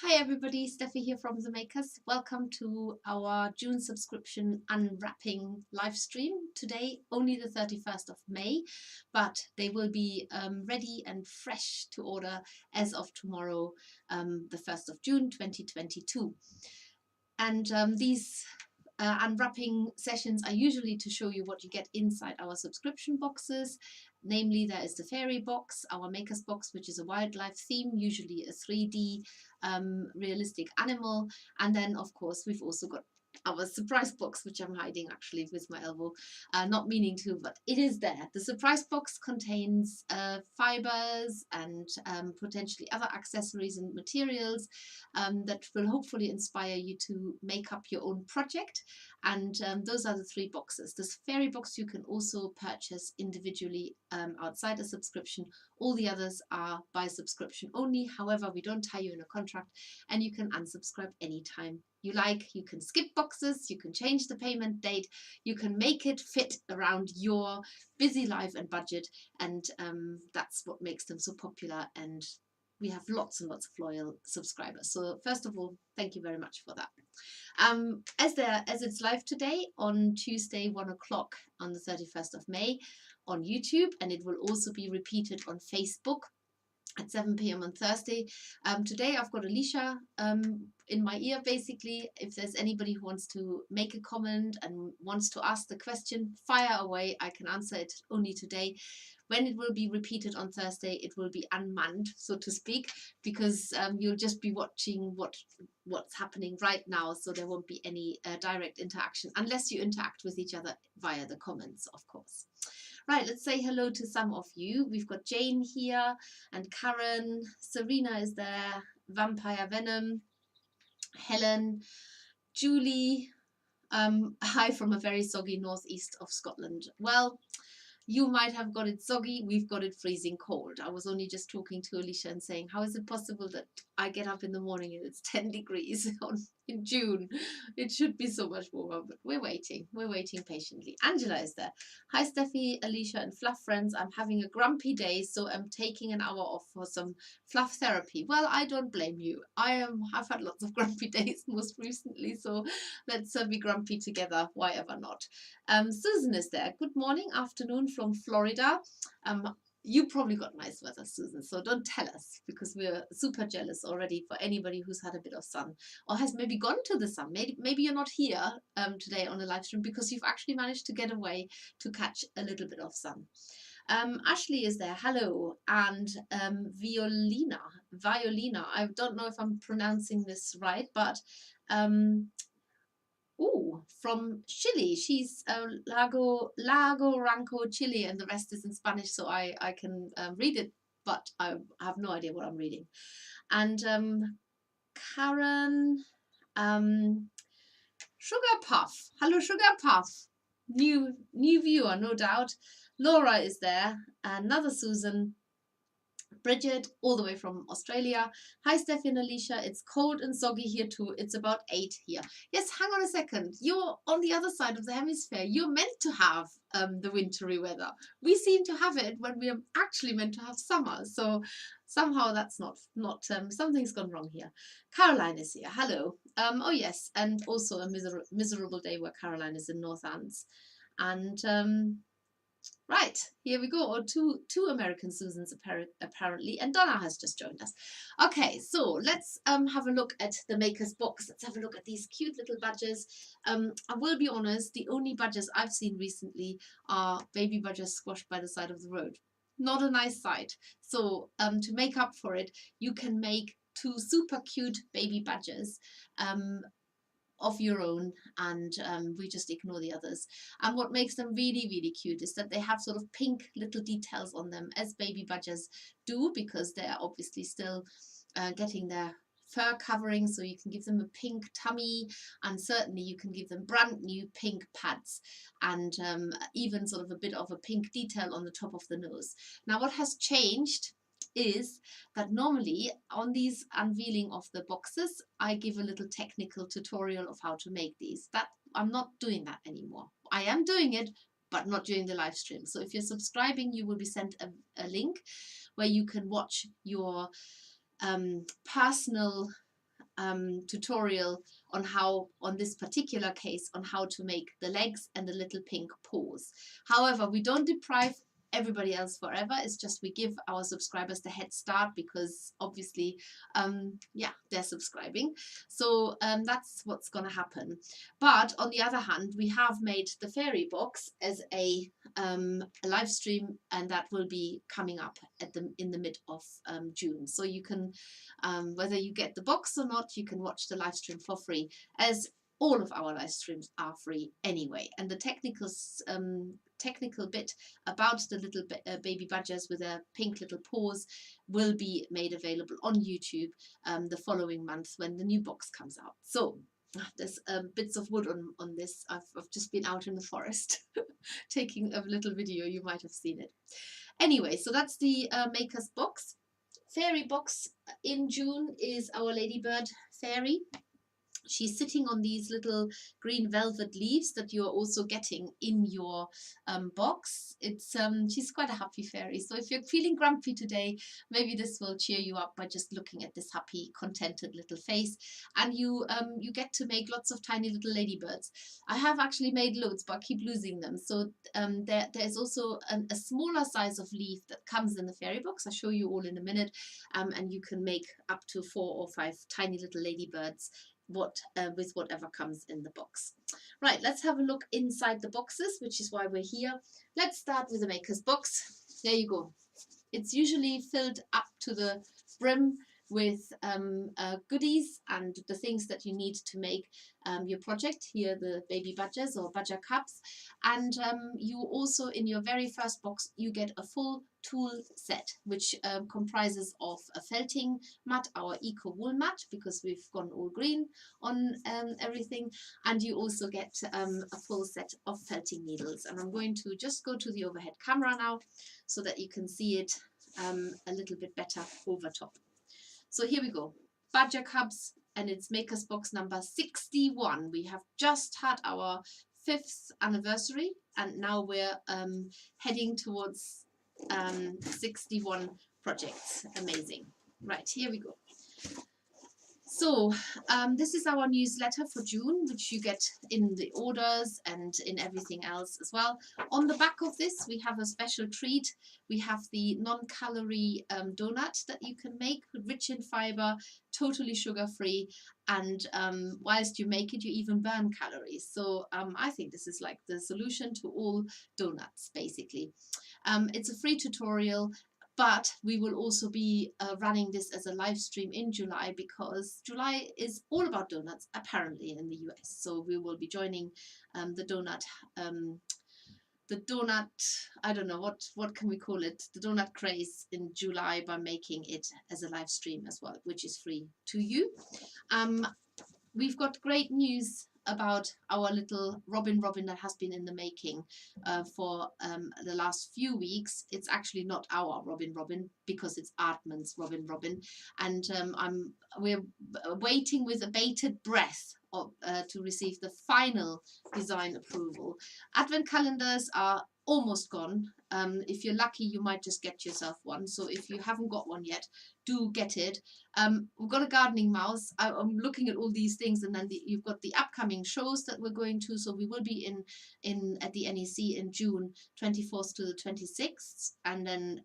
Hi everybody, Steffi here from The Makers. Welcome to our June subscription unwrapping live stream. Today, only the 31st of May, but they will be ready and fresh to order as of tomorrow, the 1st of June 2022. And these unwrapping sessions are usually to show you what you get inside our subscription boxes. Namely, there is the fairy box, our makers box, which is a wildlife theme, usually a 3D realistic animal. And then, of course, we've also got our surprise box, which I'm hiding actually with my elbow, not meaning to, but it is there. The surprise box contains fibers and potentially other accessories and materials that will hopefully inspire you to make up your own project. And those are the three boxes. This fairy box you can also purchase individually outside a subscription. All the others are by subscription only. However, we don't tie you in a contract and you can unsubscribe anytime you like. You can skip boxes, you can change the payment date, you can make it fit around your busy life and budget, and that's what makes them so popular, and we have lots and lots of loyal subscribers. So first of all, thank you very much for that. As it's live today on Tuesday 1 o'clock on the 31st of May on YouTube, and it will also be repeated on Facebook at 7 p.m. on Thursday. Today I've got Alicia in my ear, basically. If there's anybody who wants to make a comment and wants to ask the question, fire away. I can answer it only today. When it will be repeated on Thursday, it will be unmanned, so to speak, because you'll just be watching what's happening right now, so there won't be any direct interaction, unless you interact with each other via the comments, of course. Right, let's say hello to some of you. We've got Jane here, and Karen, Serena is there, Vampire Venom, Helen, Julie, hi from a very soggy northeast of Scotland. Well, you might have got it soggy, we've got it freezing cold. I was only just talking to Alicia and saying, how is it possible that I get up in the morning and it's 10 degrees in June? It should be so much warmer, but we're waiting patiently. Angela is there. Hi Steffi, Alicia and Fluff friends. I'm having a grumpy day, so I'm taking an hour off for some fluff therapy. Well, I don't blame you. I've had lots of grumpy days most recently, so let's be grumpy together, why ever not. Susan is there. Good morning, afternoon from Florida. You probably got nice weather, Susan, so don't tell us, because we're super jealous already for anybody who's had a bit of sun or has maybe gone to the sun. Maybe you're not here today on a live stream because you've actually managed to get away to catch a little bit of sun. Ashley is there, hello, and Violina, I don't know if I'm pronouncing this right, but from Chile. She's Lago Ranco, Chile, and the rest is in Spanish, so I can read it, but I have no idea what I'm reading. And Karen, Sugar Puff. Hello, Sugar Puff. New viewer, no doubt. Laura is there. Another Susan. Bridget, all the way from Australia. Hi, Steffi and Alicia. It's cold and soggy here too. It's about 8 here. Yes, hang on a second. You're on the other side of the hemisphere. You're meant to have the wintry weather. We seem to have it when we're actually meant to have summer. So somehow that's not something's gone wrong here. Caroline is here. Hello. Oh yes, and also a miserable day where Caroline is in North Ants. And right, here we go. Two American Susans apparently, and Donna has just joined us. Okay, so let's have a look at the maker's box. Let's have a look at these cute little badges. I will be honest, the only badges I've seen recently are baby badges squashed by the side of the road. Not a nice sight. So to make up for it, you can make two super cute baby badges. Of your own, and we just ignore the others. And what makes them really, really cute is that they have sort of pink little details on them, as baby badgers do, because they're obviously still getting their fur covering, so you can give them a pink tummy, and certainly you can give them brand new pink pads, and even sort of a bit of a pink detail on the top of the nose. Now what has changed is that normally on these unveiling of the boxes, I give a little technical tutorial of how to make these. That I'm not doing that anymore. I am doing it, but not during the live stream. So if you're subscribing, you will be sent a link where you can watch your personal tutorial on how, on this particular case, on how to make the legs and the little pink paws. However, we don't deprive everybody else forever. It's just we give our subscribers the head start because obviously yeah, they're subscribing, so that's what's gonna happen. But on the other hand, we have made the fairy box as a live stream, and that will be coming up at in the mid of June, so you can whether you get the box or not, you can watch the live stream for free, as all of our live streams are free anyway. And the technical bit about the little baby badgers with their pink little paws will be made available on YouTube the following month when the new box comes out. So there's bits of wood on this. I've just been out in the forest taking a little video. You might have seen it. Anyway, so that's the Maker's box. Fairy box in June is our ladybird fairy. She's sitting on these little green velvet leaves that you're also getting in your box. It's she's quite a happy fairy. So if you're feeling grumpy today, maybe this will cheer you up by just looking at this happy, contented little face. And you get to make lots of tiny little ladybirds. I have actually made loads, but I keep losing them. So there's also a smaller size of leaf that comes in the fairy box. I'll show you all in a minute. And you can make up to 4 or 5 tiny little ladybirds with whatever comes in the box. Right, let's have a look inside the boxes, which is why we're here. Let's start with the Maker's box. There you go. It's usually filled up to the brim with goodies and the things that you need to make your project. Here the baby badgers or badger cups, and you also, in your very first box, you get a full tool set, which comprises of a felting mat, our eco wool mat, because we've gone all green on everything, and you also get a full set of felting needles. And I'm going to just go to the overhead camera now so that you can see it a little bit better over top. So here we go, badger cubs, and it's Maker's box number 61. We have just had our 5th anniversary, and now we're heading towards 61 projects. Amazing. Right, here we go. So this is our newsletter for June, which you get in the orders and in everything else as well. On the back of this, we have a special treat. We have the non-calorie donut that you can make, rich in fiber, totally sugar-free, and whilst you make it, you even burn calories. So I think this is like the solution to all donuts, basically. It's a free tutorial. But we will also be running this as a live stream in July, because July is all about donuts, apparently, in the US. So we will be joining the donut, I don't know, what can we call it? The donut craze in July by making it as a live stream as well, which is free to you. We've got great news about our little Robin that has been in the making for the last few weeks. It's actually not our Robin because it's Artman's Robin, and we're waiting with a bated breath to receive the final design approval. Advent calendars are almost gone. If you're lucky, you might just get yourself one. So if you haven't got one yet, do get it. We've got a gardening mouse. I'm looking at all these things, and then you've got the upcoming shows that we're going to. So we will be at the NEC in June 24th to the 26th, and then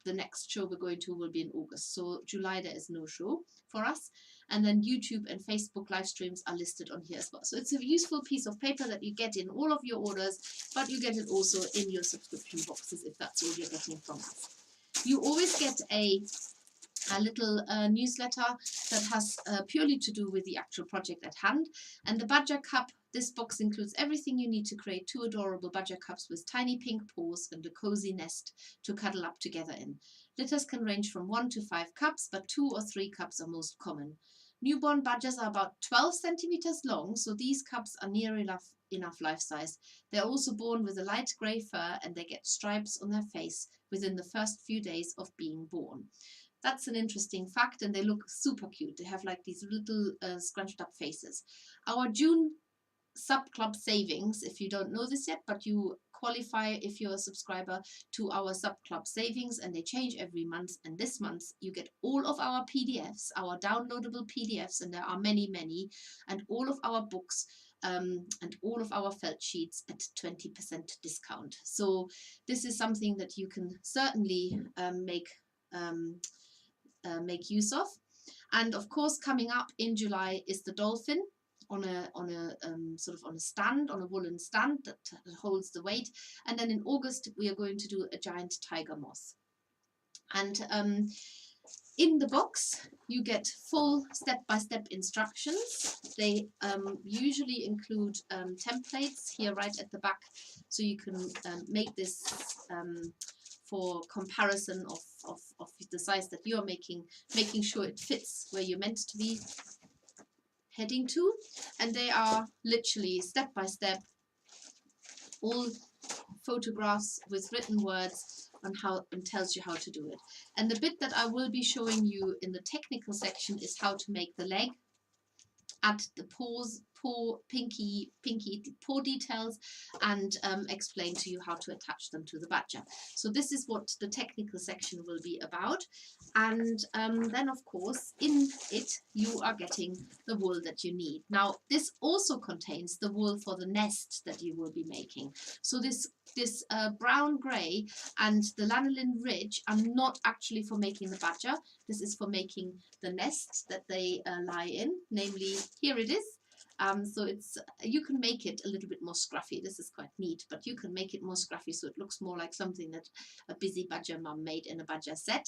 the next show we're going to will be in August. So July there is no show for us. And then YouTube and Facebook live streams are listed on here as well. So it's a useful piece of paper that you get in all of your orders, but you get it also in your subscription boxes if that's all you're getting from us. You always get a little newsletter that has purely to do with the actual project at hand. And the Badger Cup, this box includes everything you need to create 2 adorable badger cups with tiny pink paws and a cozy nest to cuddle up together in. Litters can range from 1 to 5 cups, but 2 or 3 cups are most common. Newborn badgers are about 12 centimeters long, so these cups are near enough life size. They're also born with a light grey fur, and they get stripes on their face within the first few days of being born. That's an interesting fact, and they look super cute. They have like these little scrunched up faces. Our June sub club savings, if you don't know this yet, but you qualify if you're a subscriber to our subclub savings, and they change every month. And this month you get all of our PDFs, our downloadable PDFs, and there are many, and all of our books and all of our felt sheets at 20% discount. So this is something that you can certainly make use of. And of course, coming up in July is the dolphin on a sort of on a stand, on a woolen stand that holds the weight. And then in August we are going to do a giant tiger moth. And in the box you get full step-by-step instructions. They usually include templates here right at the back, so you can make this for comparison of the size that you're making sure it fits where you're meant to be heading to. And they are literally step by step, all photographs with written words on how, and tells you how to do it. And the bit that I will be showing you in the technical section is how to make the leg, add the paws, pinky paw details, and explain to you how to attach them to the badger. So this is what the technical section will be about. And then of course in it you are getting the wool that you need. Now this also contains the wool for the nest that you will be making. So this brown grey and the lanolin ridge are not actually for making the badger. This is for making the nest that they lie in, namely here it is. So it's, you can make it a little bit more scruffy. This is quite neat, but you can make it more scruffy so it looks more like something that a busy badger mum made in a badger set.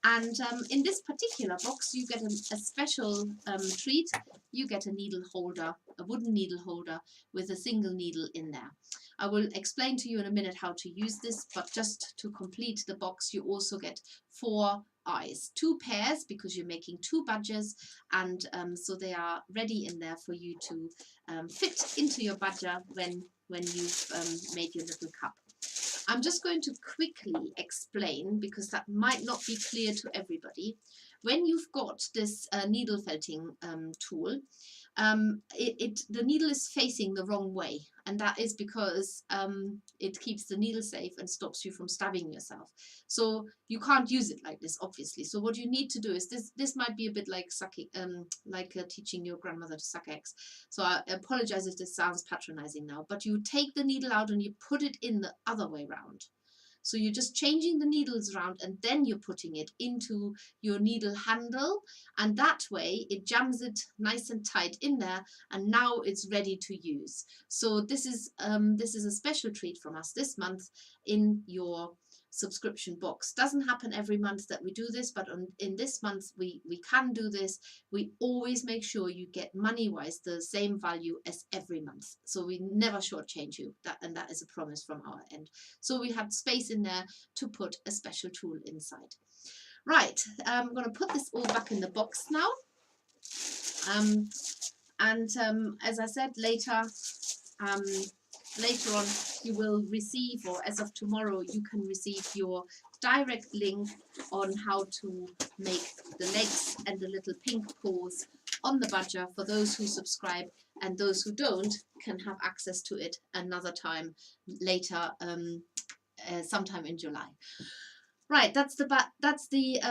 And in this particular box you get a special treat. You get a needle holder, a wooden needle holder with a single needle in there. I will explain to you in a minute how to use this, but just to complete the box you also get 4 eyes, 2 pairs, because you're making 2 badgers, and so they are ready in there for you to fit into your badger when you've made your little cup. I'm just going to quickly explain, because that might not be clear to everybody. When you've got this needle felting tool, the needle is facing the wrong way, and that is because it keeps the needle safe and stops you from stabbing yourself. So you can't use it like this, obviously. So what you need to do is this might be a bit like sucking, teaching your grandmother to suck eggs. So I apologize if this sounds patronizing now, but you take the needle out and you put it in the other way round. So you're just changing the needles around and then you're putting it into your needle handle, and that way it jams it nice and tight in there, and now it's ready to use. So this is a special treat from us this month in your subscription box. Doesn't happen every month that we do this, but in this month we can do this. We always make sure you get money wise the same value as every month, so we never shortchange you, and that is a promise from our end. So we have space in there to put a special tool inside. Right, I'm going to put this all back in the box now, as I said, later on you will receive, or as of tomorrow you can receive your direct link on how to make the legs and the little pink paws on the badger for those who subscribe, and those who don't can have access to it another time later, sometime in July. Right, that's the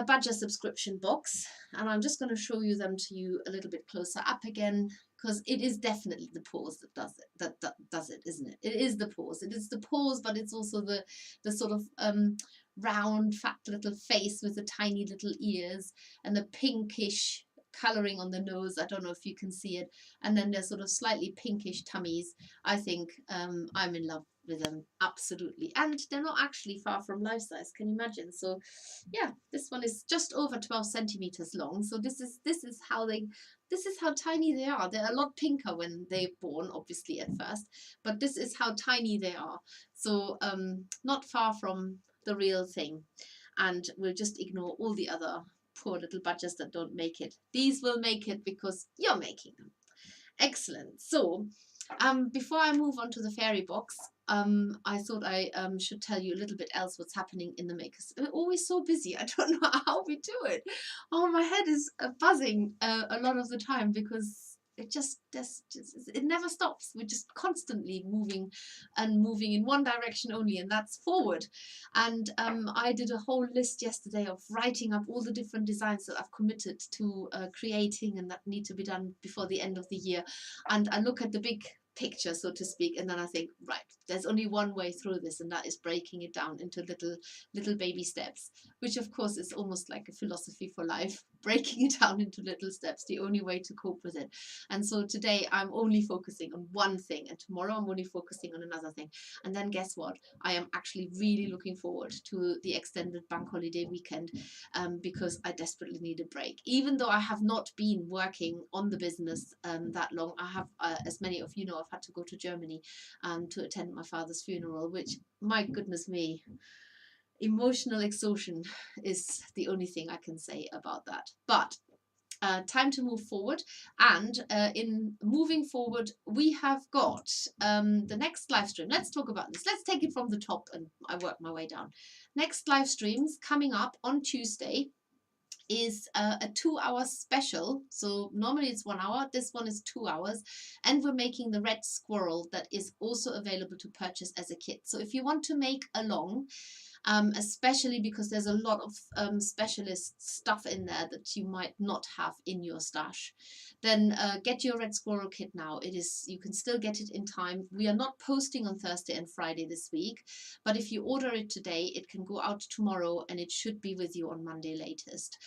badger subscription box, and I'm just going to show you them to you a little bit closer up again, because it is definitely the paws that does it. That does it, isn't it? It is the paws. It is the paws, but it's also the sort of round, fat little face with the tiny little ears and the pinkish colouring on the nose. I don't know if you can see it, and then there's sort of slightly pinkish tummies. I think I'm in love with them, absolutely, and they're not actually far from life size, can you imagine? So yeah, this one is just over 12 centimeters long, so this is how tiny they are. They're a lot pinker when they're born, obviously, at first, but this is how tiny they are. So not far from the real thing, and we'll just ignore all the other poor little badgers that don't make it. These will make it because you're making them. Excellent. So before I move on to the fairy box, I thought I should tell you a little bit else what's happening in the makers. We're always so busy. I don't know how we do it. Oh, my head is buzzing a lot of the time because it never stops. We're just constantly moving and moving in one direction only, and that's forward. And I did a whole list yesterday of writing up all the different designs that I've committed to creating and that need to be done before the end of the year. And I look at the big picture, so to speak, and then I think, right, there's only one way through this, and that is breaking it down into little baby steps, which of course is almost like a philosophy for life. Breaking it down into little steps, the only way to cope with it. And so today I'm only focusing on one thing, and tomorrow I'm only focusing on another thing. And then guess what? I am actually really looking forward to the extended bank holiday weekend, because I desperately need a break. Even though I have not been working on the business that long, I have, as many of you know, I've had to go to Germany to attend my father's funeral, which, my goodness me, emotional exhaustion is the only thing I can say about that. But time to move forward, and in moving forward we have got the next live stream. Let's talk about this. Let's take it from the top and I work my way down. Next live streams coming up on Tuesday is a 2-hour special. So normally it's 1 hour, this one is 2 hours, and we're making the red squirrel that is also available to purchase as a kit. So if you want to make along, especially because there's a lot of specialist stuff in there that you might not have in your stash, then get your red squirrel kit now. You can still get it in time. We are not posting on Thursday and Friday this week, but if you order it today, it can go out tomorrow and it should be with you on Monday latest,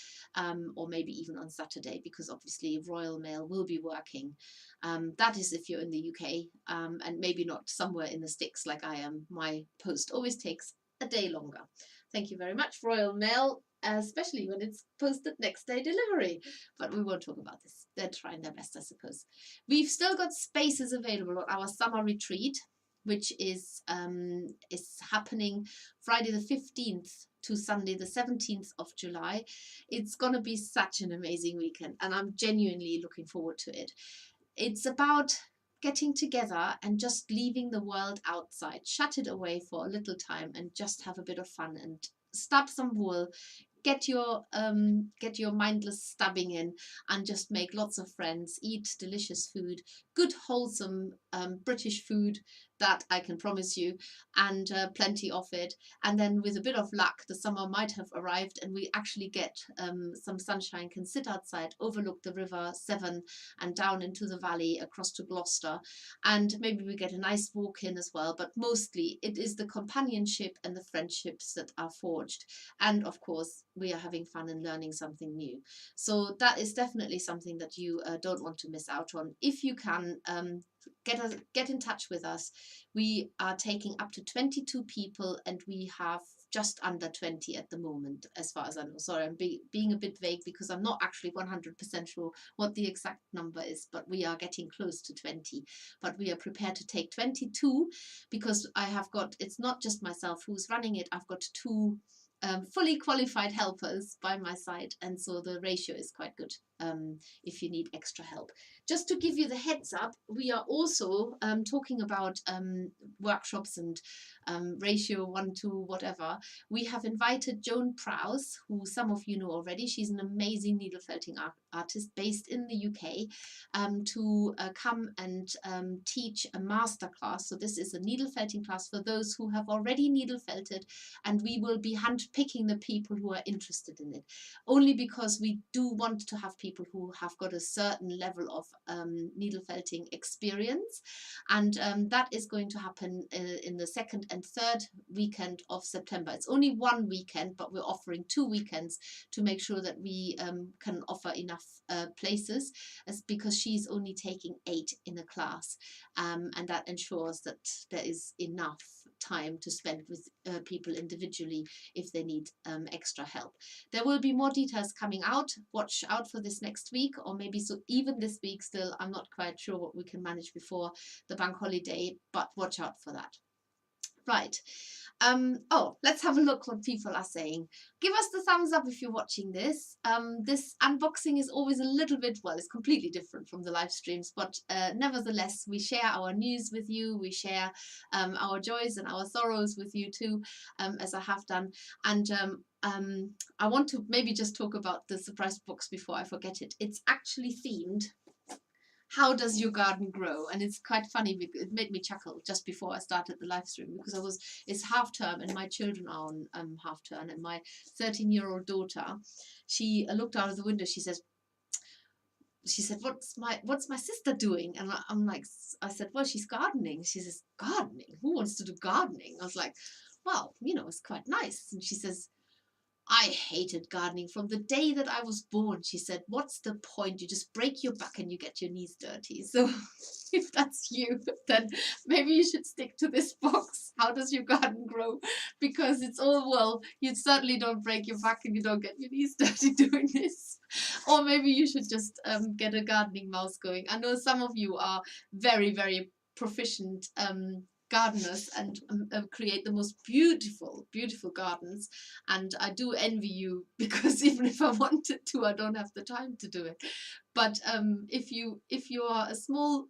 or maybe even on Saturday, because obviously Royal Mail will be working. That is if you're in the UK, and maybe not somewhere in the sticks like I am. My post always takes a day longer. Thank you very much, Royal Mail, especially when it's posted next day delivery. But we won't talk about this. They're trying their best, I suppose. We've still got spaces available on our summer retreat, which is happening Friday the 15th to Sunday the 17th of July. It's going to be such an amazing weekend, and I'm genuinely looking forward to it. It's about getting together and just leaving the world outside, shut it away for a little time and just have a bit of fun and stab some wool, get your mindless stabbing in, and just make lots of friends, eat delicious food, good wholesome British food that I can promise you, and plenty of it. And then with a bit of luck, the summer might have arrived and we actually get some sunshine, can sit outside, overlook the River Severn and down into the valley across to Gloucester, and maybe we get a nice walk in as well. But mostly it is the companionship and the friendships that are forged, and of course we are having fun and learning something new. So that is definitely something that you don't want to miss out on. If you can, get in touch with us. We are taking up to 22 people and we have just under 20 at the moment, as far as I know. Sorry, I'm being a bit vague because I'm not actually 100% sure what the exact number is, but we are getting close to 20. But we are prepared to take 22 because I have got, it's not just myself who's running it, I've got 2 fully qualified helpers by my side, and so the ratio is quite good if you need extra help. Just to give you the heads up, we are also talking about workshops and ratio 1 to whatever. We have invited Joan Prowse, who some of you know already. She's an amazing needle felting artist based in the UK, to come and teach a masterclass. So this is a needle felting class for those who have already needle felted, and we will be handpicking the people who are interested in it, only because we do want to have people who have got a certain level of needle felting experience, and that is going to happen in the 2nd and 3rd weekend of September. It's only 1 weekend, but we're offering 2 weekends to make sure that we can offer enough places, because she's only taking 8 in a class, and that ensures that there is enough time to spend with people individually if they need extra help. There will be more details coming out. Watch out for this next week, or maybe so even this week still. I'm not quite sure what we can manage before the bank holiday, but watch out for that. Right. Oh, let's have a look what people are saying. Give us the thumbs up if you're watching this. This unboxing is always a little bit, well, it's completely different from the live streams, but nevertheless, we share our news with you. We share our joys and our sorrows with you too, as I have done. And I want to maybe just talk about the surprise box before I forget it. It's actually themed. how does your garden grow? And it's quite funny because it made me chuckle just before I started the live stream, because it's half term and my children are on half term, and my 13-year-old daughter, she looked out of the window. She said, what's my sister doing? And I'm like, I said, well, she's gardening. She says, gardening? Who wants to do gardening? I was like, well, it's quite nice. And she says, I hated gardening from the day that I was born. She said, what's the point? You just break your back and you get your knees dirty. So if that's you, then maybe you should stick to this box. How does your garden grow? Because it's all, well, you certainly don't break your back and you don't get your knees dirty doing this. Or maybe you should just get a gardening mouse going. I know some of you are very, very proficient gardeners and create the most beautiful gardens, and I do envy you, because even if I wanted to, I don't have the time to do it. But if you are a small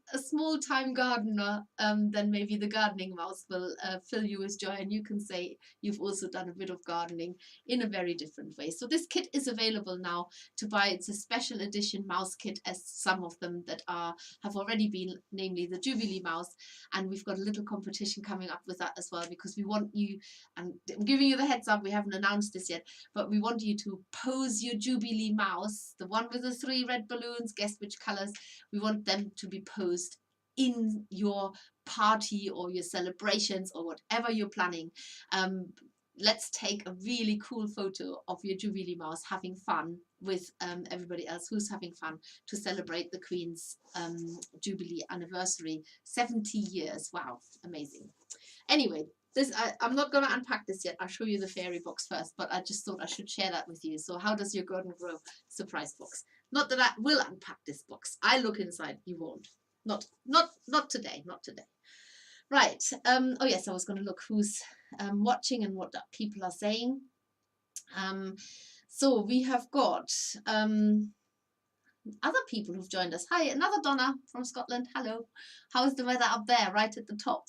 time gardener, then maybe the gardening mouse will fill you with joy, and you can say you've also done a bit of gardening in a very different way. So this kit is available now to buy. It's a special edition mouse kit, as some of them that have already been, namely the Jubilee Mouse, and we've got a little competition coming up with that as well, because we want you, and I'm giving you the heads up, we haven't announced this yet, but we want you to pose your Jubilee Mouse, the one with the 3 red balloons. Guess which colors. We want them to be posed in your party or your celebrations or whatever you're planning. Let's take a really cool photo of your Jubilee Mouse having fun with everybody else who's having fun to celebrate the Queen's Jubilee anniversary, 70 years. Wow, amazing. Anyway, I'm not going to unpack this yet. I'll show you the fairy box first, but I just thought I should share that with you. So how does your garden grow? Surprise box. Not that I will unpack this box. I look inside. You won't. Not today. Not today. Right. Oh yes, I was going to look who's watching and what people are saying. So we have got other people who've joined us. Hi, another Donna from Scotland. Hello. How is the weather up there, right at the top?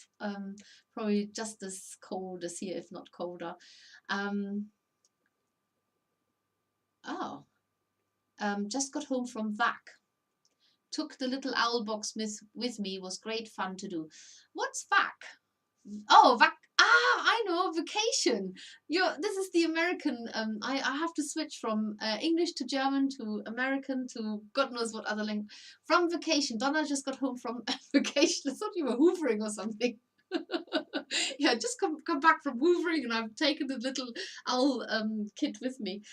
Probably just as cold as here, if not colder. Just got home from VAC. Took the little owl box with me. Was great fun to do. What's VAC? Oh, VAC. I know, vacation. This is the American. I have to switch from English to German to American to God knows what other language. From vacation. Donna just got home from vacation. I thought you were hoovering or something. Yeah, just come back from hoovering, and I've taken the little owl kit with me.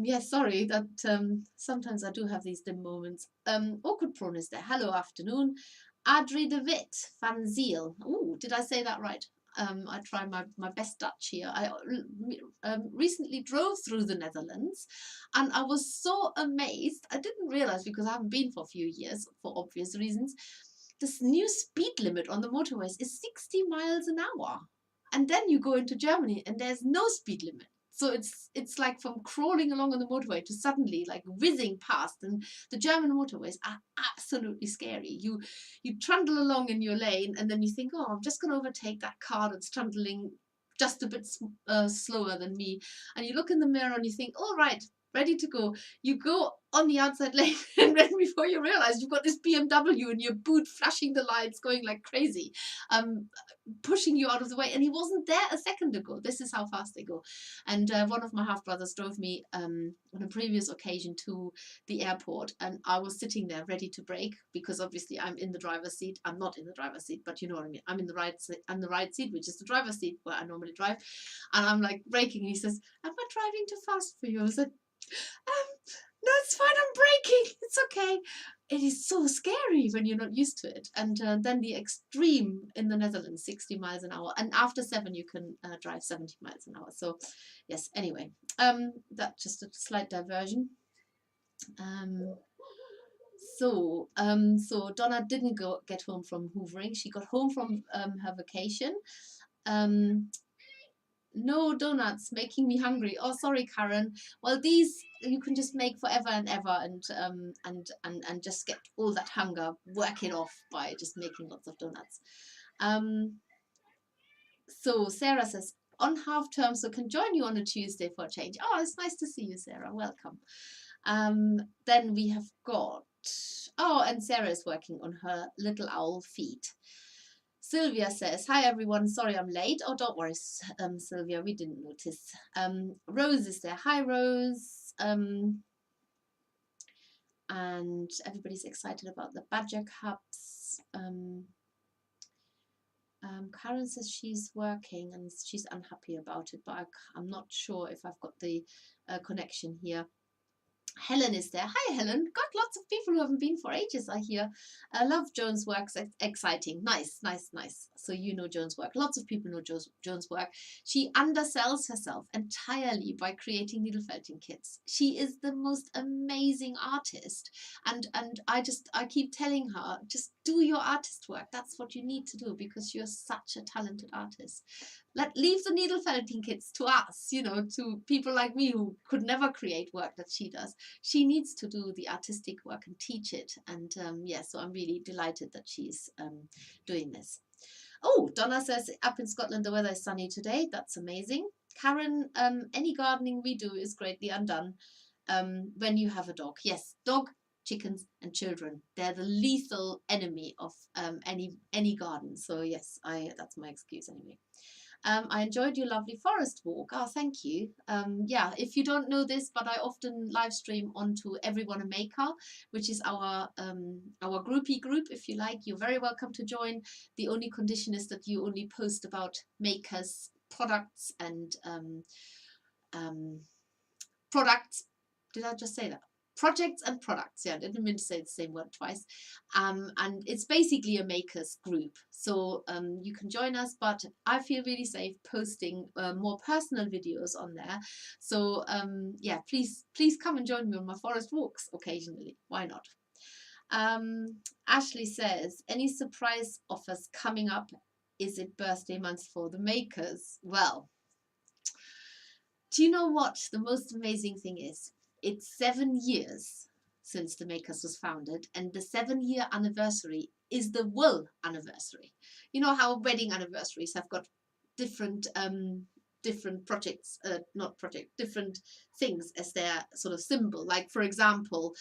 Yeah, sorry that sometimes I do have these dim moments. Awkward prawn is there. Hello, afternoon. Adri de Wit van Ziel. Oh, did I say that right? I try my best Dutch here. I recently drove through the Netherlands, and I was so amazed. I didn't realize, because I haven't been for a few years for obvious reasons. This new speed limit on the motorways is 60 miles an hour. And then you go into Germany and there's no speed limit. So it's like from crawling along on the motorway to suddenly like whizzing past. And the German motorways are absolutely scary. You trundle along in your lane, and then you think, oh, I'm just going to overtake that car that's trundling just a bit slower than me. And you look in the mirror and you think, all right, ready to go. You go on the outside lane, and then before you realize, you've got this BMW in your boot, flashing the lights, going like crazy, pushing you out of the way. And he wasn't there a second ago. This is how fast they go. And one of my half brothers drove me on a previous occasion to the airport, and I was sitting there ready to brake, because obviously I'm in the driver's seat. I'm not in the driver's seat, but you know what I mean. I'm in the right seat, which is the driver's seat where I normally drive, and I'm like braking. And he says, "Am I driving too fast for you?" I said, no, it's fine, I'm braking, it's okay. It is so scary when you're not used to it. And then the extreme in the Netherlands, 60 miles an hour. And after 7, you can drive 70 miles an hour. So, yes, anyway, that's just a slight diversion. So Donna didn't get home from hoovering. She got home from her vacation. No donuts, making me hungry. Oh, sorry, Karen. Well, these you can just make forever and ever, and just get all that hunger, work it off by just making lots of donuts. So Sarah says, on half term, so can join you on a Tuesday for a change. Oh, it's nice to see you, Sarah. Welcome. Then we have got Oh, and Sarah is working on her little owl feet. Sylvia says, hi everyone, sorry I'm late. Oh, don't worry, Sylvia, we didn't notice. Rose is there. Hi, Rose. And everybody's excited about the badger cups. Karen says she's working and she's unhappy about it, but I'm not sure if I've got the connection here. Helen is there. Hi, Helen. Got lots of people who haven't been for ages, I hear. I love Joan's work. Exciting. Nice, nice, nice. So you know Joan's work. Lots of people know Joan's work. She undersells herself entirely by creating needle felting kits. She is the most amazing artist. And I keep telling her, just do your artist work. That's what you need to do because you're such a talented artist. Leave the needle felting kits to us, you know, to people like me who could never create work that she does. She needs to do the artistic work and teach it. And yeah, so I'm really delighted that she's doing this. Oh, Donna says, up in Scotland, the weather is sunny today. That's amazing. Karen, any gardening we do is greatly undone when you have a dog. Yes, dog, chickens and children. They're the lethal enemy of any garden. So yes, that's my excuse anyway. I enjoyed your lovely forest walk. Oh, thank you. Yeah, if you don't know this, but I often live stream onto Everyone a Maker, which is our groupie group. If you like, you're very welcome to join. The only condition is that you only post about makers, products, and products. Did I just say that? Projects and products. Yeah, I didn't mean to say the same word twice. And it's basically a makers group. So you can join us, but I feel really safe posting more personal videos on there. So yeah, please come and join me on my forest walks occasionally. Why not? Ashley says, any surprise offers coming up? Is it birthday month for the makers? Well, do you know what the most amazing thing is? It's 7 years since the Makers was founded, and the 7-year anniversary is the wool anniversary. You know how wedding anniversaries have got different projects, different things as their sort of symbol. Like, for example,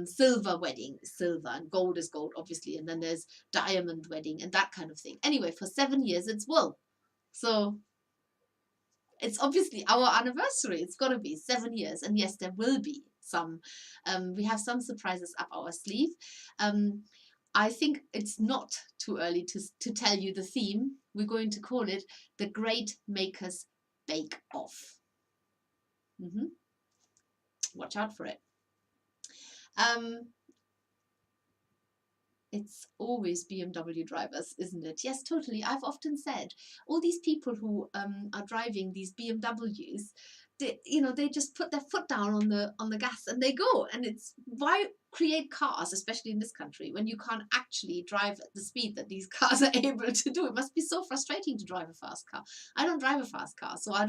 silver wedding is silver and gold is gold, obviously, and then there's diamond wedding and that kind of thing. Anyway, for 7 years it's wool. So it's obviously our anniversary. It's got to be 7 years. And yes, there will be some. We have some surprises up our sleeve. I think it's not too early to tell you the theme. We're going to call it the Great Makers Bake Off. Watch out for it. It's always BMW drivers, isn't it? Yes, totally. I've often said all these people who are driving these BMWs, they just put their foot down on the gas and they go. And it's why create cars, especially in this country, when you can't actually drive at the speed that these cars are able to do. It must be so frustrating to drive a fast car. I don't drive a fast car, so I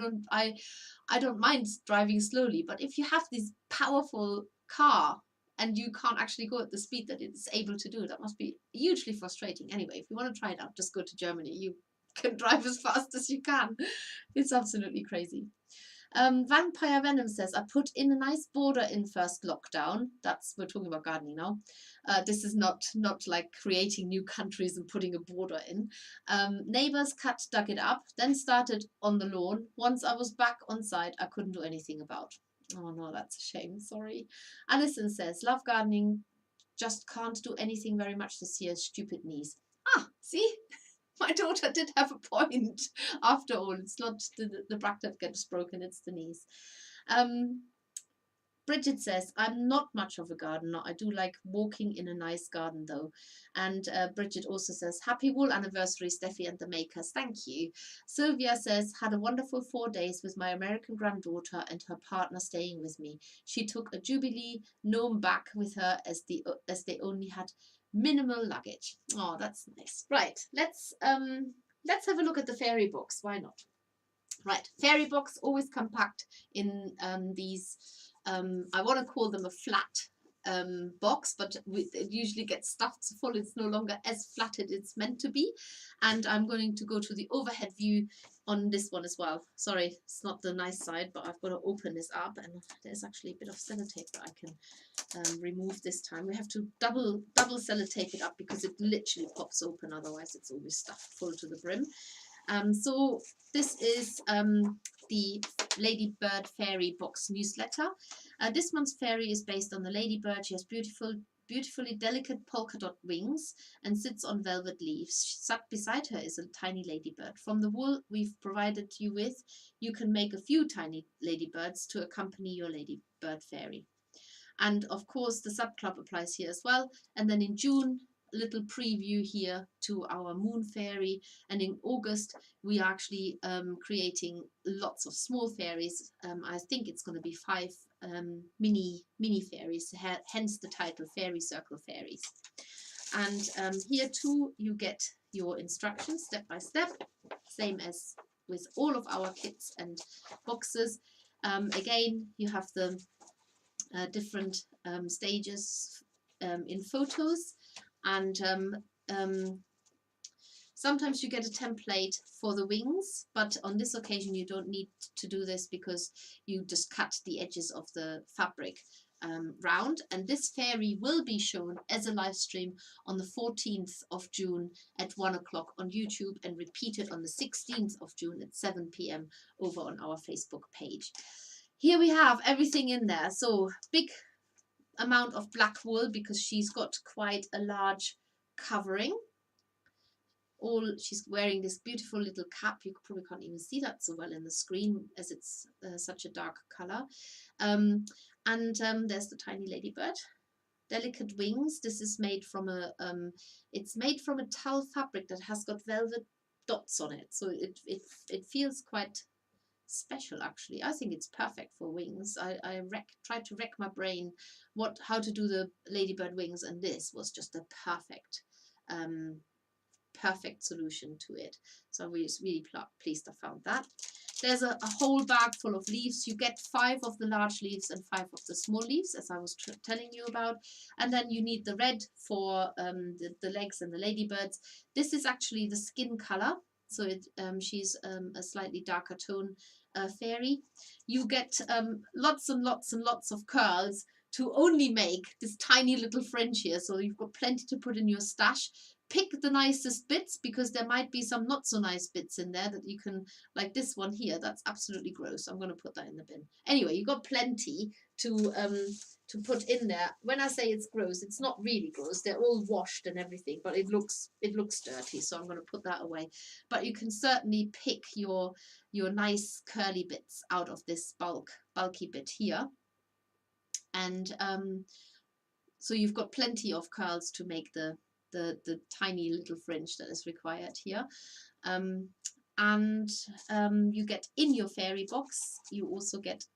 don't mind driving slowly. But if you have this powerful car and you can't actually go at the speed that it's able to do, that must be hugely frustrating. Anyway, if you want to try it out, just go to Germany. You can drive as fast as you can. It's absolutely crazy. Vampire Venom says, I put in a nice border in first lockdown. We're talking about gardening now. This is not like creating new countries and putting a border in. Neighbors dug it up, then started on the lawn. Once I was back on site, I couldn't do anything about. Oh no, that's a shame. Sorry. Alison says, love gardening, just can't do anything very much this year. Stupid knees. Ah, see? My daughter did have a point. After all, it's not the back that gets broken, it's the knees. Bridget says, I'm not much of a gardener. I do like walking in a nice garden though. And Bridget also says, happy wool anniversary, Steffi and the Makers. Thank you. Sylvia says, had a wonderful 4 days with my American granddaughter and her partner staying with me. She took a Jubilee gnome back with her as they only had minimal luggage. Oh, that's nice. Right, let's have a look at the fairy books. Why not? Right, fairy books always come packed in these I want to call them a flat box, but it usually gets stuffed so full it's no longer as flat as it's meant to be. And I'm going to go to the overhead view on this one as well. Sorry, it's not the nice side, but I've got to open this up, and there's actually a bit of sellotape that I can remove this time. We have to double sellotape it up because it literally pops open, otherwise it's always stuffed full to the brim. So this is the Ladybird Fairy box newsletter. This month's fairy is based on the ladybird. She has beautifully delicate polka dot wings and sits on velvet leaves. Sat beside her is a tiny ladybird. From the wool we've provided you with, you can make a few tiny ladybirds to accompany your ladybird fairy. And of course the subclub applies here as well. And then in June, a little preview here to our moon fairy, and in August we are actually creating lots of small fairies. I think it's going to be 5 mini fairies, hence the title Fairy Circle Fairies. And here too you get your instructions step by step, same as with all of our kits and boxes. Again, you have the different stages in photos, and sometimes you get a template for the wings, but on this occasion you don't need to do this because you just cut the edges of the fabric round. And this fairy will be shown as a live stream on the 14th of June at 1 o'clock on YouTube, and repeated on the 16th of June at 7 p.m. over on our Facebook page. Here we have everything in there. So big amount of black wool because she's got quite a large covering. She's wearing this beautiful little cap. You probably can't even see that so well in the screen as it's such a dark color. There's the tiny ladybird. Delicate wings. This is made from it's made from a tulle fabric that has got velvet dots on it. So it feels quite special actually. I think it's perfect for wings. I tried to rack my brain how to do the ladybird wings, and this was just a perfect solution to it. So I was really pleased I found that. There's a whole bag full of leaves. You get 5 of the large leaves and 5 of the small leaves, as I was telling you about. And then you need the red for the legs and the ladybirds. This is actually the skin color. So she's a slightly darker tone fairy. You get lots and lots and lots of curls to only make this tiny little fringe here. So you've got plenty to put in your stash. Pick the nicest bits because there might be some not so nice bits in there that you can, like this one here, that's absolutely gross. I'm going to put that in the bin. Anyway, you've got plenty to put in there. When I say it's gross, it's not really gross. They're all washed and everything, but it looks dirty, so I'm going to put that away. But you can certainly pick your nice curly bits out of this bulky bit here. And so you've got plenty of curls to make the tiny little fringe that is required here. You get in your fairy box, you also get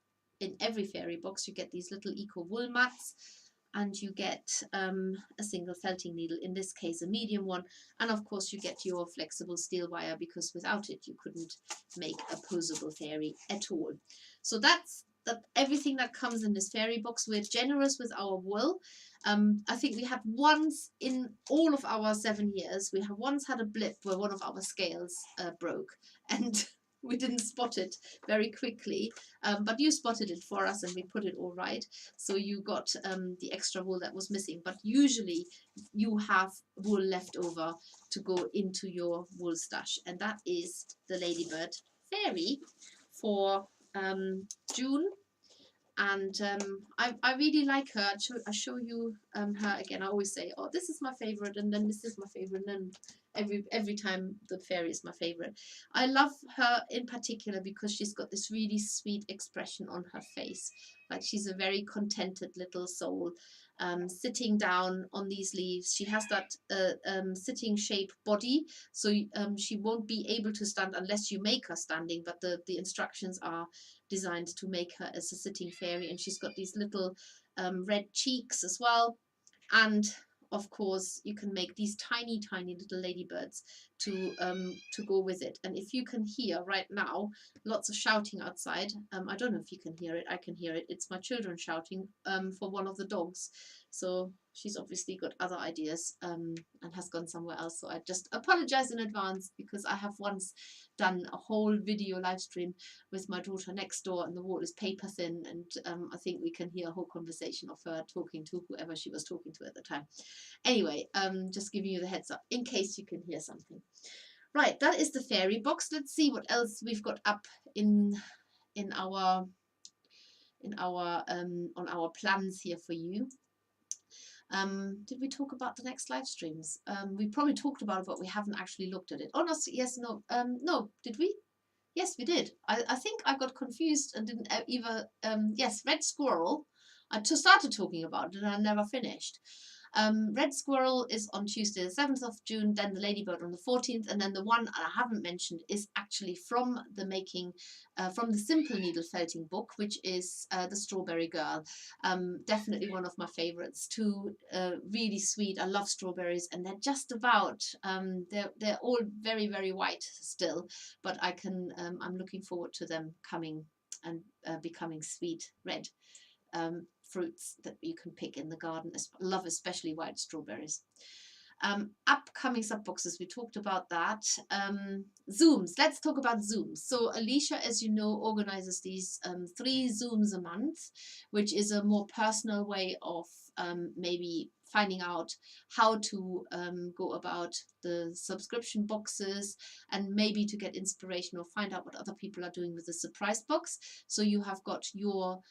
in every fairy box, you get these little eco wool mats, and you get a single felting needle, in this case a medium one, and of course you get your flexible steel wire because without it you couldn't make a posable fairy at all. So that's everything that comes in this fairy box. We're generous with our wool. I think we had once in all of our 7 years, we have once had a blip where one of our scales broke, and we didn't spot it very quickly, but you spotted it for us and we put it all right. So you got the extra wool that was missing, but usually you have wool left over to go into your wool stash, and that is the Ladybird Fairy for June. And I really like her. I show you her again. I always say, oh, this is my favorite, and then this is my favorite, and then every time the fairy is my favorite. I love her in particular because she's got this really sweet expression on her face. Like she's a very contented little soul, sitting down on these leaves. She has that sitting shape body, so she won't be able to stand unless you make her standing, but the instructions are designed to make her as a sitting fairy. And she's got these little red cheeks as well, and of course, you can make these tiny, tiny little ladybirds to go with it. And if you can hear right now, lots of shouting outside. I don't know if you can hear it. I can hear it. It's my children shouting for one of the dogs. So she's obviously got other ideas and has gone somewhere else. So I just apologize in advance, because I have once done a whole video live stream with my daughter next door, and the wall is paper thin, and I think we can hear a whole conversation of her talking to whoever she was talking to at the time. Anyway, just giving you the heads up in case you can hear something. Right, that is the fairy box. Let's see what else we've got up in our on our plans here for you. Did we talk about the next live streams? We probably talked about it, but we haven't actually looked at it. Oh, no, yes, no, no, did we? Yes, we did. I think I got confused and didn't either. Yes, Red Squirrel. I started talking about it and I never finished. Red Squirrel is on Tuesday the 7th of June, then the Ladybird on the 14th, and then the one I haven't mentioned is actually from the making, from the Simple Needle Felting book, which is The Strawberry Girl. Definitely one of my favorites too, really sweet. I love strawberries, and they're just about, they're all very, very white still, but I'm looking forward to them coming and becoming sweet red. Fruits that you can pick in the garden. I love especially white strawberries. Upcoming sub boxes, we talked about that. Zooms, let's talk about Zooms. So Alicia, as you know, organizes these 3 Zooms a month, which is a more personal way of maybe finding out how to go about the subscription boxes, and maybe to get inspiration or find out what other people are doing with the surprise box. So you have got your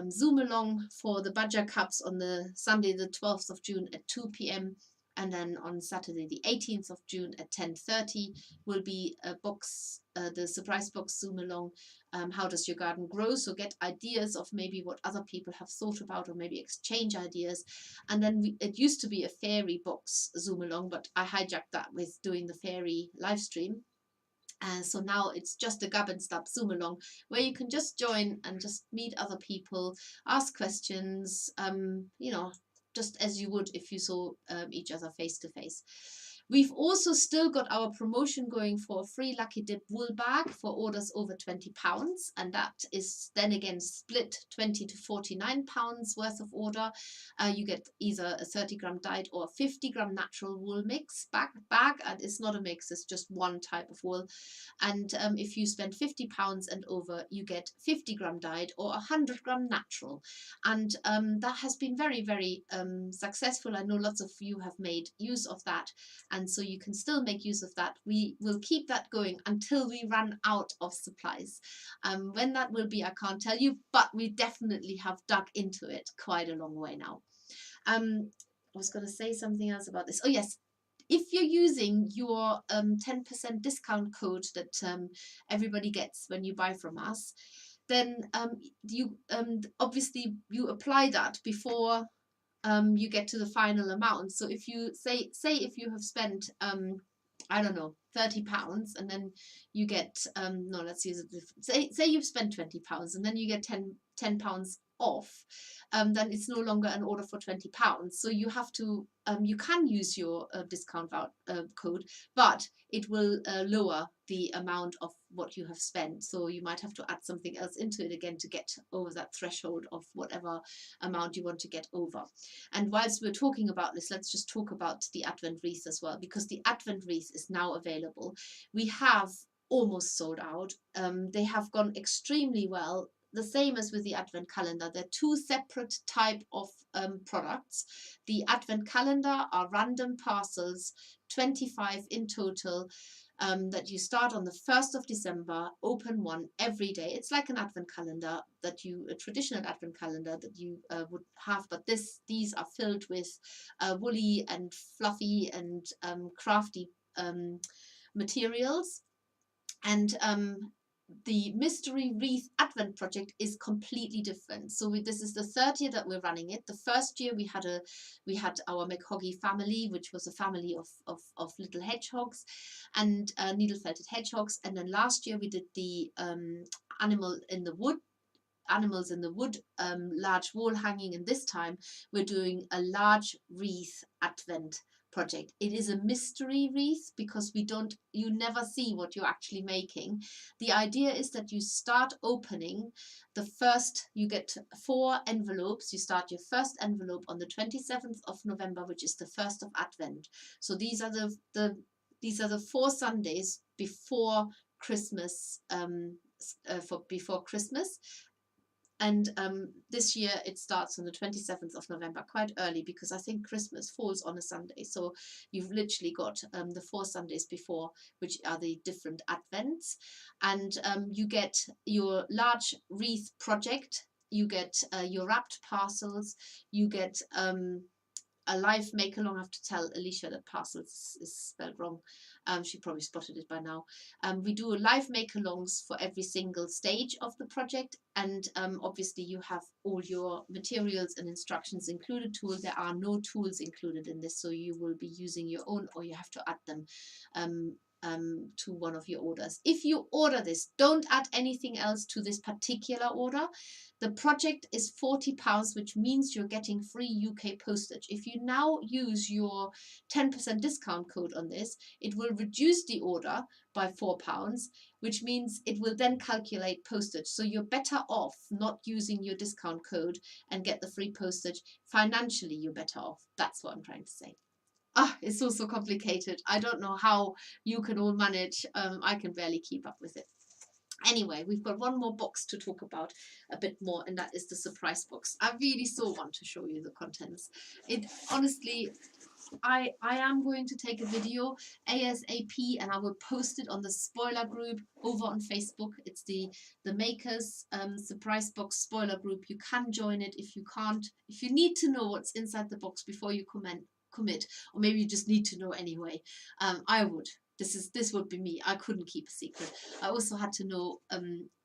Zoom along for the Badger Cups on the Sunday the 12th of June at 2 p.m. and then on Saturday the 18th of June at 10:30 will be a box, the surprise box Zoom along. How does your garden grow? So get ideas of maybe what other people have thought about, or maybe exchange ideas. And then it used to be a fairy box Zoom along, but I hijacked that with doing the fairy live stream. So now it's just a Gab and Stab Zoom along, where you can just join and just meet other people, ask questions, you know, just as you would if you saw each other face to face. We've also still got our promotion going for a free Lucky Dip wool bag for orders over £20, and that is then again split 20 to £49 worth of order. You get either a 30-gram dyed or a 50-gram natural wool mix bag, and it's not a mix, it's just one type of wool. And if you spend £50 and over, you get 50-gram dyed or 100-gram natural. And that has been very, very successful. I know lots of you have made use of that, and so you can still make use of that. We will keep that going until we run out of supplies. When that will be, I can't tell you, but we definitely have dug into it quite a long way now. I was going to say something else about this. Oh yes, if you're using your 10% discount code that everybody gets when you buy from us, then you obviously you apply that before you get to the final amount. So if you say if you have spent I don't know, £30, and then you get no, let's use it. Say you've spent £20 and then you get £10 off, then it's no longer an order for £20. So you have to you can use your discount code, but it will lower the amount of what you have spent. So you might have to add something else into it again to get over that threshold of whatever amount you want to get over. And whilst we're talking about this, let's just talk about the Advent wreath as well, because the Advent wreath is now available. We have almost sold out. They have gone extremely well. The same as with the Advent calendar. They're 2 separate type of products. The Advent calendar are random parcels, 25 in total, that you start on the 1st of December, open one every day. It's like an Advent calendar a traditional Advent calendar that you would have, but these are filled with woolly and fluffy and crafty materials. And the Mystery Wreath Advent project is completely different. So this is the 3rd year that we're running it. The first year we had our McHoggy family, which was a family of little hedgehogs and needle felted hedgehogs. And then last year we did the animal in the wood animals in the wood, large wall hanging, and this time we're doing a large wreath advent project. It is a mystery wreath because you never see what you're actually making. The idea is that you start opening you get 4 envelopes. You start your first envelope on the 27th of November, which is the first of Advent. So these are the 4 Sundays before Christmas, before Christmas. And this year it starts on the 27th of November, quite early, because I think Christmas falls on a Sunday. So you've literally got the 4 Sundays before, which are the different Advents. And you get your large wreath project, you get your wrapped parcels, you get a live make along. I have to tell Alicia that parcels is spelled wrong. She probably spotted it by now. We do a live make alongs for every single stage of the project, and obviously you have all your materials and instructions included. There are no tools included in this, so you will be using your own, or you have to add them to one of your orders. If you order this, don't add anything else to this particular order. The project is £40, which means you're getting free UK postage. If you now use your 10% discount code on this, it will reduce the order by £4, which means it will then calculate postage. So you're better off not using your discount code and get the free postage. Financially, you're better off. That's what I'm trying to say. It's also complicated. I don't know how you can all manage. I can barely keep up with it. Anyway, we've got one more box to talk about a bit more, and that is the surprise box. I really so want to show you the contents. It honestly, I am going to take a video ASAP, and I will post it on the spoiler group over on Facebook. It's the Makers surprise box spoiler group. You can join it. If you can't, if you need to know what's inside the box before you commit, or maybe you just need to know anyway, I would. This would be me. I couldn't keep a secret. I also had to know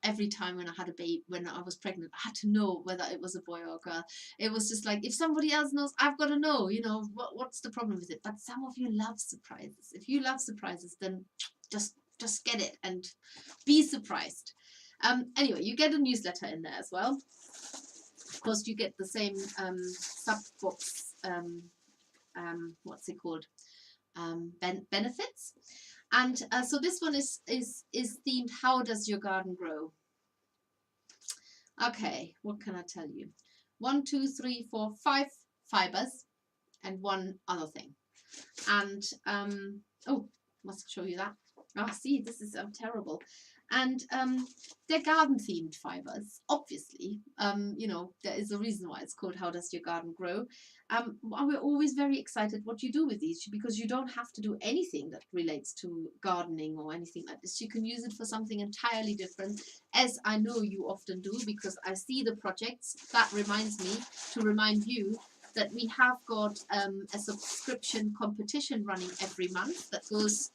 every time when I had a baby, when I was pregnant, I had to know whether it was a boy or a girl. It was just like, if somebody else knows, I've got to know, you know, what's the problem with it? But some of you love surprises. If you love surprises, then just get it and be surprised. Anyway, you get a newsletter in there as well. Of course, you get the same sub box, what's it called? Benefits. And so this one is themed, how does your garden grow? Okay, what can I tell you? 1, 2, 3, 4, 5 fibers and one other thing. And oh, must show you that. See, this is terrible. And they're garden themed fibers, obviously. You know, there is a reason why it's called How Does Your Garden Grow? We're always very excited what you do with these, because you don't have to do anything that relates to gardening or anything like this. You can use it for something entirely different, as I know you often do, because I see the projects. That reminds me to remind you that we have got a subscription competition running every month that goes,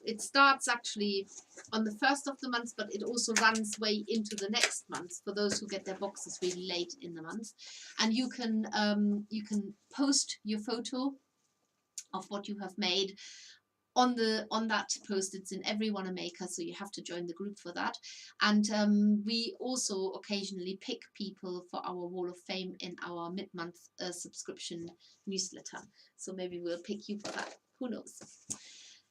it starts actually on the 1st of the month, but it also runs way into the next month for those who get their boxes really late in the month. And you can post your photo of what you have made on that post. It's in Every One a Maker, so you have to join the group for that. And we also occasionally pick people for our Wall of Fame in our mid-month subscription newsletter. So maybe we'll pick you for that. Who knows?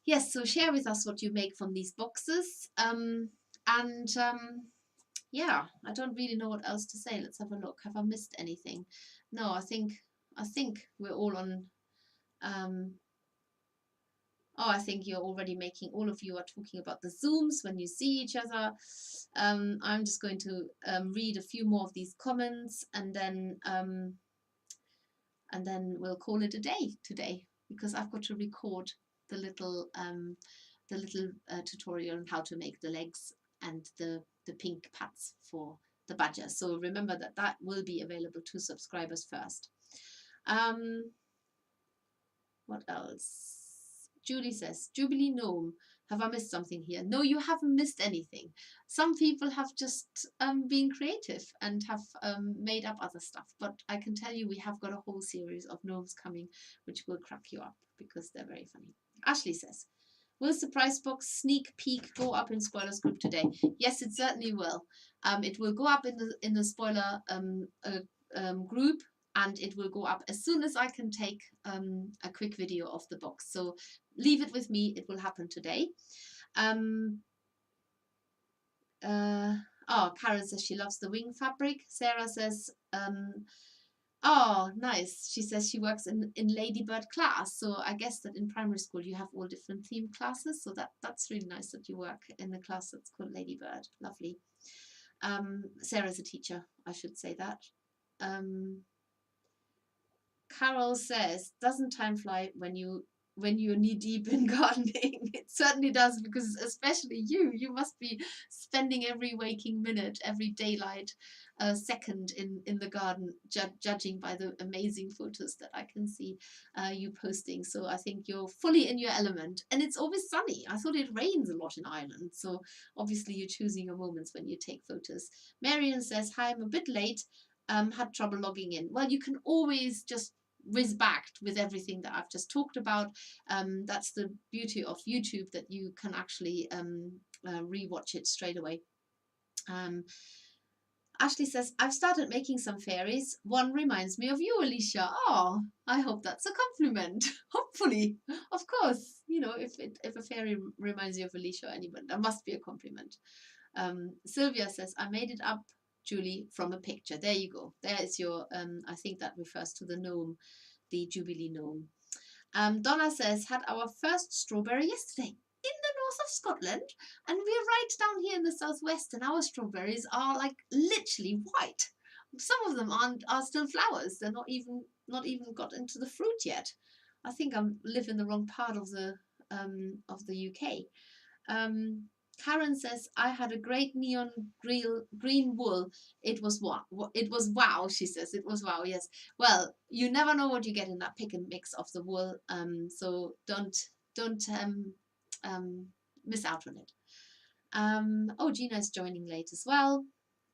Yes, so share with us what you make from these boxes. Yeah, I don't really know what else to say. Let's have a look. Have I missed anything? No, I think we're all on. I think you're already making. All of you are talking about the Zooms when you see each other. I'm just going to read a few more of these comments, and then we'll call it a day today, because I've got to record the little tutorial on how to make the legs and the pink pads for the badger. So remember that will be available to subscribers first. What else? Julie says, Jubilee Gnome, have I missed something here? No, you haven't missed anything. Some people have just been creative and have made up other stuff. But I can tell you, we have got a whole series of gnomes coming, which will crack you up because they're very funny. Ashley says, Will surprise box sneak peek go up in spoilers group today? Yes, it certainly will. It will go up in the spoiler group, and it will go up as soon as I can take a quick video of the box. So leave it with me. It will happen today. Oh, Karen says she loves the wing fabric. Sarah says, oh, nice. She says she works in Ladybird class. So I guess that in primary school you have all different theme classes. So that's really nice that you work in the class that's called Ladybird. Lovely. Sarah's a teacher, I should say that. Carol says, doesn't time fly when you're knee deep in gardening? It certainly does, because especially you must be spending every waking minute, every daylight second in the garden, judging by the amazing photos that I can see you posting. So I think you're fully in your element, and it's always sunny. I thought it rains a lot in Ireland, so obviously you're choosing your moments when you take photos. Marion says, hi, I'm a bit late. Had trouble logging in. Well, you can always just whiz back with everything that I've just talked about. That's the beauty of YouTube, that you can actually rewatch it straight away. Ashley says, I've started making some fairies. One reminds me of you, Alicia. Oh, I hope that's a compliment. Hopefully, of course. You know, if a fairy reminds you of Alicia or anyone, that must be a compliment. Sylvia says, I made it up, Julie, from a picture. There you go. There is your, I think that refers to the gnome, the Jubilee gnome. Donna says, had our first strawberry yesterday in the north of Scotland, and we're right down here in the southwest, and our strawberries are like literally white. Some of them are still flowers. They're not even got into the fruit yet. I think I live in the wrong part of the UK. Karen says, I had a great neon green wool. It was wow, she says. It was wow, yes. Well, you never know what you get in that pick and mix of the wool. So don't miss out on it. Oh, Gina's joining late as well.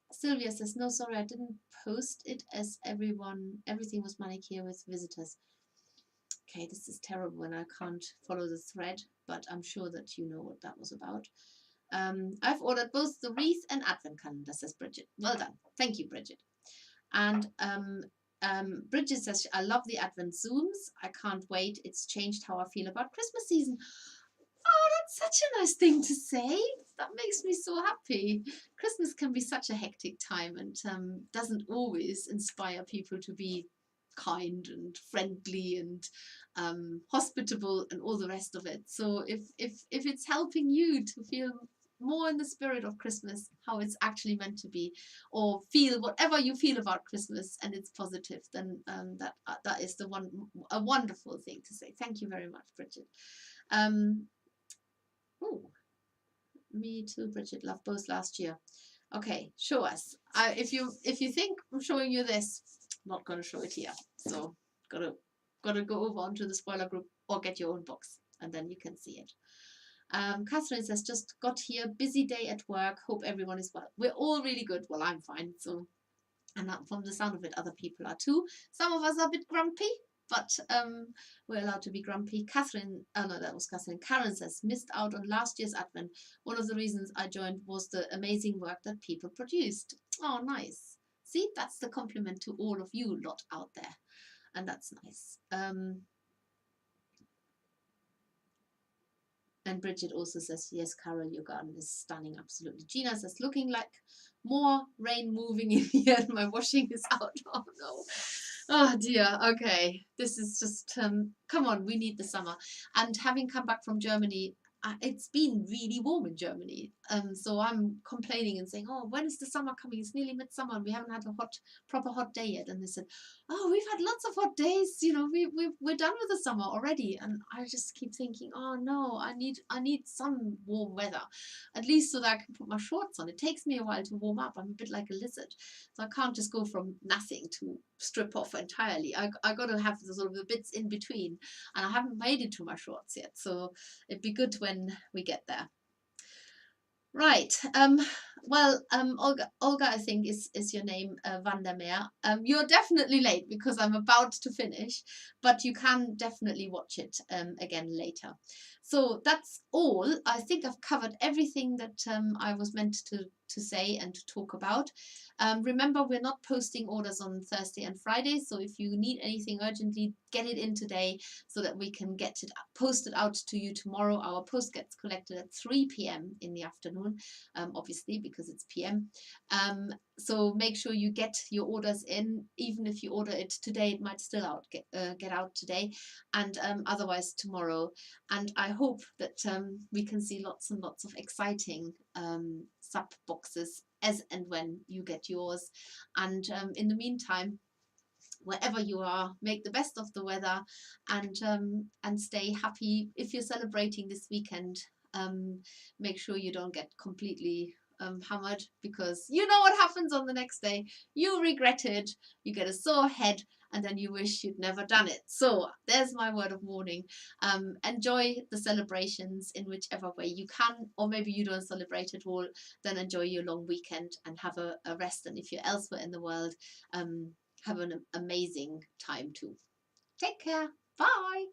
Sylvia says, no, sorry, I didn't post it as everything was manic here with visitors. Okay, this is terrible when I can't follow the thread, but I'm sure that you know what that was about. I've ordered both the wreath and advent calendar, says Bridget. Well done. Thank you, Bridget. And Bridget says, I love the advent Zooms. I can't wait. It's changed how I feel about Christmas season. Oh, that's such a nice thing to say. That makes me so happy. Christmas can be such a hectic time, and doesn't always inspire people to be kind and friendly and hospitable and all the rest of it. So if it's helping you to feel more in the spirit of Christmas, how it's actually meant to be, or feel whatever you feel about Christmas and it's positive, then that is a wonderful thing to say. Thank you very much, Bridget. Oh, me too, Bridget. Love both last year. Okay, show us. If you think I'm showing you this, I'm not going to show it here. So gotta go over onto the spoiler group or get your own box, and then you can see it. Catherine says, just got here, busy day at work. Hope everyone is well. We're all really good. Well, I'm fine. So, and from the sound of it, other people are too. Some of us are a bit grumpy, but we're allowed to be grumpy. Catherine, oh no, that was Catherine. Karen says, missed out on last year's Advent. One of the reasons I joined was the amazing work that people produced. Oh, nice. See, that's the compliment to all of you lot out there. And that's nice. And Bridget also says, yes, Carol, your garden is stunning, absolutely. Gina says, looking like more rain moving in here and my washing is out. Oh, no. Oh, dear. Okay. This is just, come on, we need the summer. And having come back from Germany, it's been really warm in Germany. So I'm complaining and saying, oh, when is the summer coming? It's nearly midsummer and we haven't had a proper hot day yet. And they said, oh, we've had lots of hot days. You know, we're done with the summer already. And I just keep thinking, oh no, I need some warm weather, at least so that I can put my shorts on. It takes me a while to warm up. I'm a bit like a lizard. So I can't just go from nothing to strip off entirely. I got to have the sort of the bits in between. And I haven't made it to my shorts yet. So it'd be good when we get there. Right. Well, Olga, I think is your name, Vandermeer. You're definitely late because I'm about to finish, but you can definitely watch it again later. So that's all. I think I've covered everything that I was meant to say and to talk about. Remember, we're not posting orders on Thursday and Friday, so if you need anything urgently, get it in today so that we can get it posted out to you tomorrow. Our post gets collected at 3 p.m. in the afternoon, obviously because it's PM. So make sure you get your orders in. Even if you order it today, it might still get out today, and otherwise tomorrow. And I hope that we can see lots and lots of exciting sub boxes as and when you get yours. And in the meantime, wherever you are, make the best of the weather, and stay happy. If you're celebrating this weekend, make sure you don't get completely hammered, because you know what happens on the next day. You regret it, you get a sore head, and then you wish you'd never done it. So there's my word of warning. Enjoy the celebrations in whichever way you can, or maybe you don't celebrate at all, then enjoy your long weekend and have a rest. And if you're elsewhere in the world, have an amazing time too. Take care. Bye.